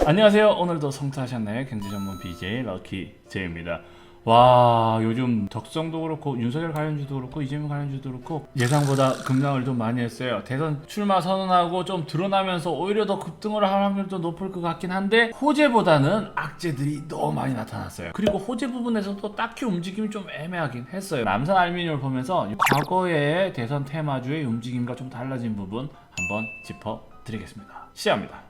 안녕하세요. 오늘도 성투하셨나요? 경제전문 BJ 럭키제이입니다. 와, 요즘 덕성도 그렇고 윤석열 관련주도 그렇고 이재명 관련주도 그렇고 예상보다 급락을 좀 많이 했어요. 대선 출마 선언하고 좀 드러나면서 오히려 더 급등을 할 확률도 높을 것 같긴 한데 호재보다는 악재들이 너무 많이 나타났어요. 그리고 호재 부분에서도 딱히 움직임이 좀 애매하긴 했어요. 남산 알루미늄을 보면서 과거의 대선 테마주의 움직임과 좀 달라진 부분 한번 짚어드리겠습니다. 시작합니다.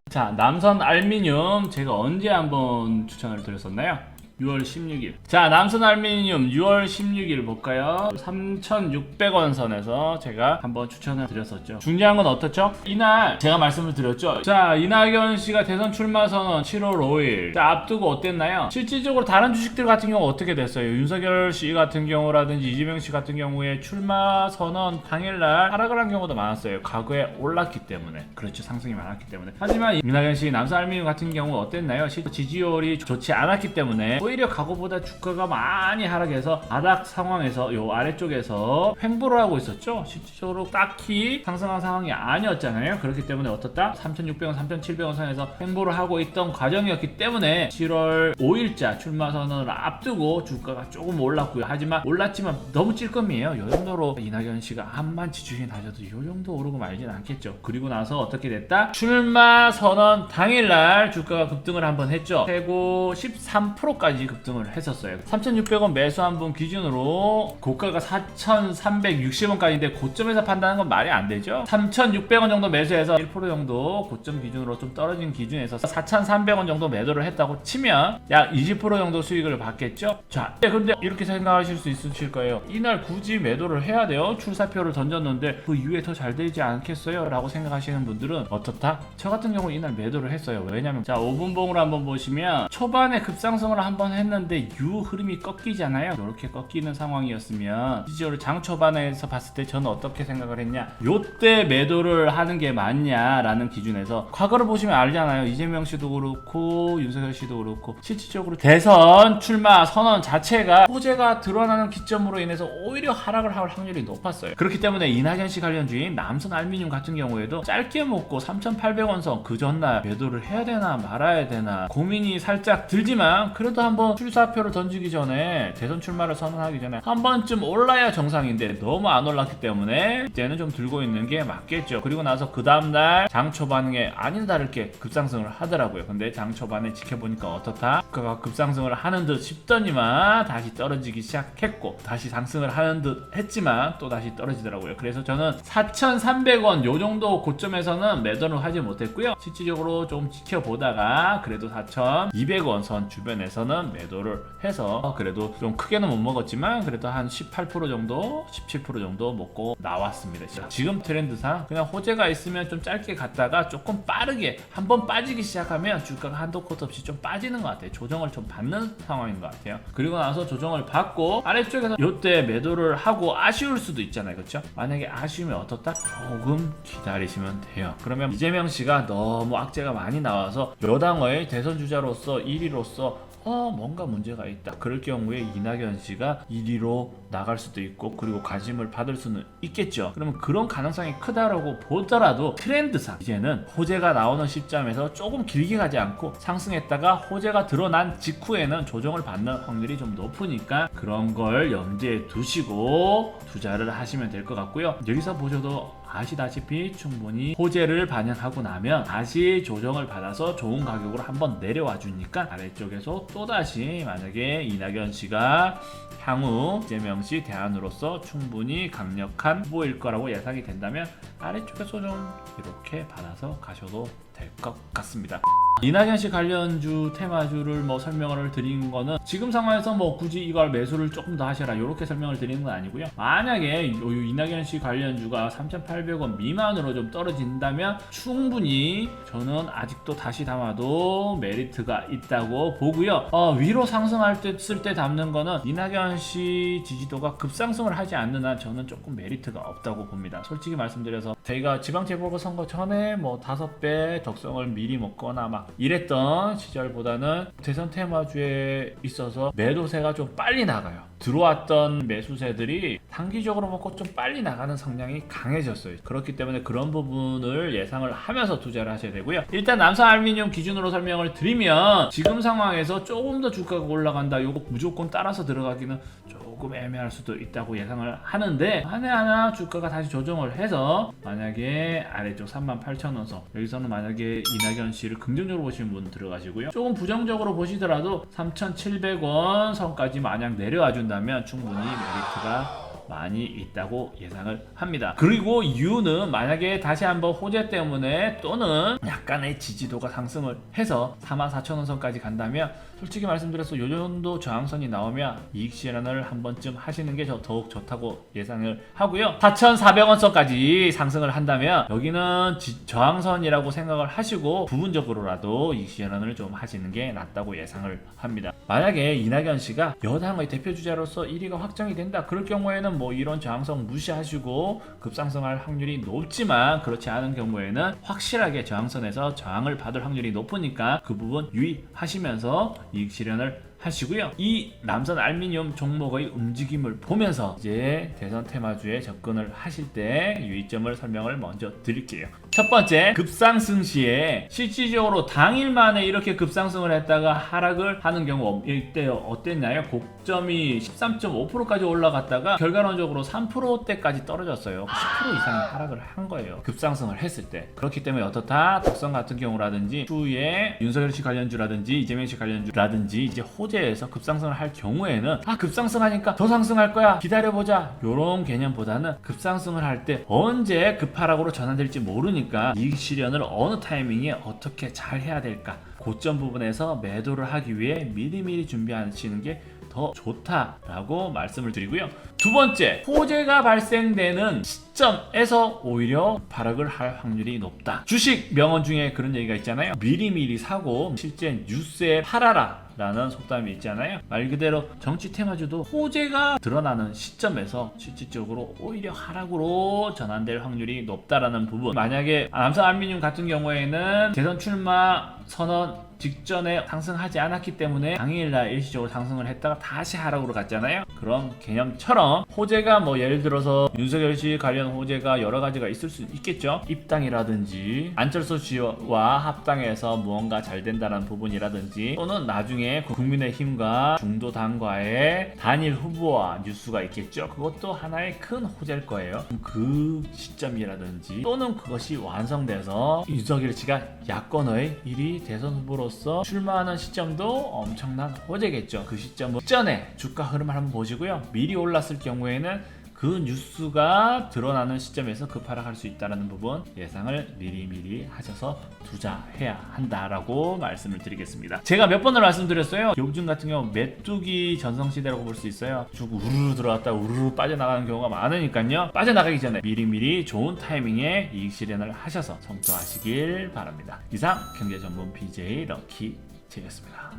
자, 남선 알루미늄 제가 언제 한번 추천을 드렸었나요? 6월 16일. 자, 남선 알루미늄 6월 16일 볼까요? 3,600원 선에서 제가 한번 추천을 드렸었죠. 중요한 건 어떻죠? 이날 제가 말씀을 드렸죠. 자, 이낙연 씨가 대선 출마 선언 7월 5일. 자, 앞두고 어땠나요? 실질적으로 다른 주식들 같은 경우 어떻게 됐어요? 윤석열 씨 같은 경우라든지 이재명 씨 같은 경우에 출마 선언 당일날 하락을 한 경우도 많았어요. 과거에 올랐기 때문에. 그렇죠. 상승이 많았기 때문에. 하지만 이낙연 씨 남선 알루미늄 같은 경우 어땠나요? 지지율이 좋지 않았기 때문에 오히려 과거보다 주가가 많이 하락해서 바닥 상황에서 요 아래쪽에서 횡보를 하고 있었죠. 실질적으로 딱히 상승한 상황이 아니었잖아요. 그렇기 때문에 어떻다? 3,600원, 3,700원 선에서 횡보를 하고 있던 과정이었기 때문에 7월 5일자 출마 선언을 앞두고 주가가 조금 올랐고요. 하지만 올랐지만 너무 찔끔이에요. 이 정도로 이낙연 씨가 암만 지주인 하셔도 이 정도 오르고 말진 않겠죠. 그리고 나서 어떻게 됐다? 출마 선언 당일날 주가가 급등을 한번 했죠. 최고 13%까지 급등을 했었어요. 3,600원 매수한 분 기준으로 고가가 4,360원까지인데 고점에서 판단하는 건 말이 안 되죠. 3,600원 정도 매수해서 1% 정도 고점 기준으로 좀 떨어진 기준에서 4,300원 정도 매도를 했다고 치면 약 20% 정도 수익을 받겠죠. 자, 그런데 이렇게 생각하실 수 있으실 거예요. 이날 굳이 매도를 해야 돼요? 출사표를 던졌는데 그 이후에 더 잘 되지 않겠어요? 라고 생각하시는 분들은 어떻다? 저 같은 경우 이날 매도를 했어요. 왜냐면 자, 5분봉으로 한번 보시면 초반에 급상승을 한번 했는데 유 흐름이 꺾이잖아요. 이렇게 꺾이는 상황이었으면 실제로 장 초반에서 봤을 때 저는 어떻게 생각을 했냐, 요때 매도를 하는 게 맞냐라는 기준에서 과거를 보시면 알잖아요. 이재명 씨도 그렇고 윤석열 씨도 그렇고 실질적으로 대선 출마 선언 자체가 호재가 드러나는 기점으로 인해서 오히려 하락을 할 확률이 높았어요. 그렇기 때문에 이낙연 씨 관련주인 남선 알루미늄 같은 경우에도 짧게 먹고 3,800원 선 그 전날 매도를 해야 되나 말아야 되나 고민이 살짝 들지만 그래도 한번 출사표를 던지기 전에 대선 출마를 선언하기 전에 한 번쯤 올라야 정상인데 너무 안 올랐기 때문에 이제는 좀 들고 있는 게 맞겠죠. 그리고 나서 그 다음날 장 초반에 아닌 다를게 급상승을 하더라고요. 근데 장 초반에 지켜보니까 어떻다? 주가가 급상승을 하는 듯 싶더니만 다시 떨어지기 시작했고 다시 상승을 하는 듯 했지만 또 다시 떨어지더라고요. 그래서 저는 4,300원 요 정도 고점에서는 매도를 하지 못했고요. 실질적으로 좀 지켜보다가 그래도 4,200원 선 주변에서는 매도를 해서 그래도 좀 크게는 못 먹었지만 그래도 한 18% 정도 17% 정도 먹고 나왔습니다. 지금 트렌드상 그냥 호재가 있으면 좀 짧게 갔다가 조금 빠르게 한번 빠지기 시작하면 주가가 한도 끝 없이 좀 빠지는 것 같아요. 조정을 좀 받는 상황인 것 같아요. 그리고 나서 조정을 받고 아래쪽에서 요때 매도를 하고 아쉬울 수도 있잖아요. 그렇죠? 만약에 아쉬우면 어떻다? 조금 기다리시면 돼요. 그러면 이재명 씨가 너무 악재가 많이 나와서 여당의 대선 주자로서 1위로서 뭔가 문제가 있다. 그럴 경우에 이낙연 씨가 1위로 나갈 수도 있고 그리고 관심을 받을 수는 있겠죠. 그러면 그런 가능성이 크다라고 보더라도 트렌드상 이제는 호재가 나오는 시점에서 조금 길게 가지 않고 상승했다가 호재가 드러난 직후에는 조정을 받는 확률이 좀 높으니까 그런 걸 염두에 두시고 투자를 하시면 될 것 같고요. 여기서 보셔도 아시다시피 충분히 호재를 반영하고 나면 다시 조정을 받아서 좋은 가격으로 한번 내려와 주니까 아래쪽에서 또다시 만약에 이낙연 씨가 향후 이재명 씨 대안으로서 충분히 강력한 후보일 거라고 예상이 된다면 아래쪽에서 좀 이렇게 받아서 가셔도 될 것 같습니다. 이낙연 씨 관련주 테마주를 설명을 드린 거는 지금 상황에서 굳이 이걸 매수를 조금 더 하셔라 이렇게 설명을 드리는 건 아니고요. 만약에 이낙연 씨 관련주가 3,800원 미만으로 좀 떨어진다면 충분히 저는 아직도 다시 담아도 메리트가 있다고 보고요. 위로 상승할 때 쓸 때 담는 거는 이낙연 씨 지지도가 급상승을 하지 않는 한 저는 조금 메리트가 없다고 봅니다. 솔직히 말씀드려서 저희가 지방재보궐선거 전에 5배 적성을 미리 먹거나 이랬던 시절보다는 대선 테마주에 있어서 매도세가 좀 빨리 나가요. 들어왔던 매수세들이 단기적으로 먹고 좀 빨리 나가는 성향이 강해졌어요. 그렇기 때문에 그런 부분을 예상을 하면서 투자를 하셔야 되고요. 일단 남선알루미늄 기준으로 설명을 드리면 지금 상황에서 조금 더 주가가 올라간다, 요거 무조건 따라서 들어가기는 조금 애매할 수도 있다고 예상을 하는데, 하나하나 주가가 다시 조정을 해서 만약에 아래쪽 38,000원선, 여기서는 만약에 이낙연 씨를 긍정적으로 보시는 분 들어가시고요. 조금 부정적으로 보시더라도 3,700원 선까지 만약 내려와 준다면 충분히 메리트가 많이 있다고 예상을 합니다. 그리고 이유는 만약에 다시 한번 호재 때문에 또는 약간의 지지도가 상승을 해서 44,000원 선까지 간다면 솔직히 말씀드려서 요 정도 저항선이 나오면 이익 실현을 한 번쯤 하시는 게 더욱 좋다고 예상을 하고요. 4,400원 선까지 상승을 한다면 여기는 저항선이라고 생각을 하시고 부분적으로라도 이익 실현을 좀 하시는 게 낫다고 예상을 합니다. 만약에 이낙연 씨가 여당의 대표 주자로서 1위가 확정이 된다, 그럴 경우에는 뭐 이런 저항선 무시하시고 급상승할 확률이 높지만, 그렇지 않은 경우에는 확실하게 저항선에서 저항을 받을 확률이 높으니까 그 부분 유의하시면서 이익 실현을 하시고요. 이 남선 알루미늄 종목의 움직임을 보면서 이제 대선 테마주에 접근을 하실 때 유의점을 설명을 먼저 드릴게요. 첫 번째, 급상승 시에 실질적으로 당일 만에 이렇게 급상승을 했다가 하락을 하는 경우, 이때 어땠나요? 고점이 13.5%까지 올라갔다가 결과론적으로 3%대까지 떨어졌어요. 10% 이상의 하락을 한 거예요, 급상승을 했을 때. 그렇기 때문에 어떻다? 덕선 같은 경우라든지 추후에 윤석열 씨 관련주라든지 이재명 씨 관련주라든지 이제 호재에서 급상승을 할 경우에는 급상승하니까 더 상승할 거야, 기다려보자, 요런 개념보다는 급상승을 할 때 언제 급하락으로 전환될지 모르니까 이익 실현을 어느 타이밍에 어떻게 잘 해야 될까, 고점 부분에서 매도를 하기 위해 미리미리 준비하시는 게 더 좋다라고 말씀을 드리고요. 두 번째, 호재가 발생되는 시점에서 오히려 하락을 할 확률이 높다. 주식 명언 중에 그런 얘기가 있잖아요. 미리미리 사고 실제 뉴스에 팔아라 라는 속담이 있잖아요. 말 그대로 정치 테마주도 호재가 드러나는 시점에서 실질적으로 오히려 하락으로 전환될 확률이 높다라는 부분. 만약에 남선알루미늄 같은 경우에는 대선 출마 선언 직전에 상승하지 않았기 때문에 당일날 일시적으로 상승을 했다가 다시 하락으로 갔잖아요. 그런 개념처럼 호재가 뭐 예를 들어서 윤석열 씨 관련 호재가 여러 가지가 있을 수 있겠죠. 입당이라든지 안철수 씨와 합당해서 무언가 잘 된다는 부분이라든지, 또는 나중에 국민의힘과 중도당과의 단일 후보와 뉴스가 있겠죠. 그것도 하나의 큰 호재일 거예요. 그 시점이라든지, 또는 그것이 완성돼서 윤석열 씨가 야권의 1위 대선 후보로서 출마하는 시점도 엄청난 호재겠죠. 그 시점 전에 주가 흐름을 한번 보시고요. 미리 올랐을 경우에는 그 뉴스가 드러나는 시점에서 급하락할 수 있다는 부분 예상을 미리미리 하셔서 투자해야 한다라고 말씀을 드리겠습니다. 제가 몇 번을 말씀드렸어요. 요즘 같은 경우 메뚜기 전성시대라고 볼 수 있어요. 쭉 우르르 들어왔다 우르르 빠져나가는 경우가 많으니까요. 빠져나가기 전에 미리미리 좋은 타이밍에 이익 실현을 하셔서 성투하시길 바랍니다. 이상 경제전문 BJ 럭키 제이였습니다.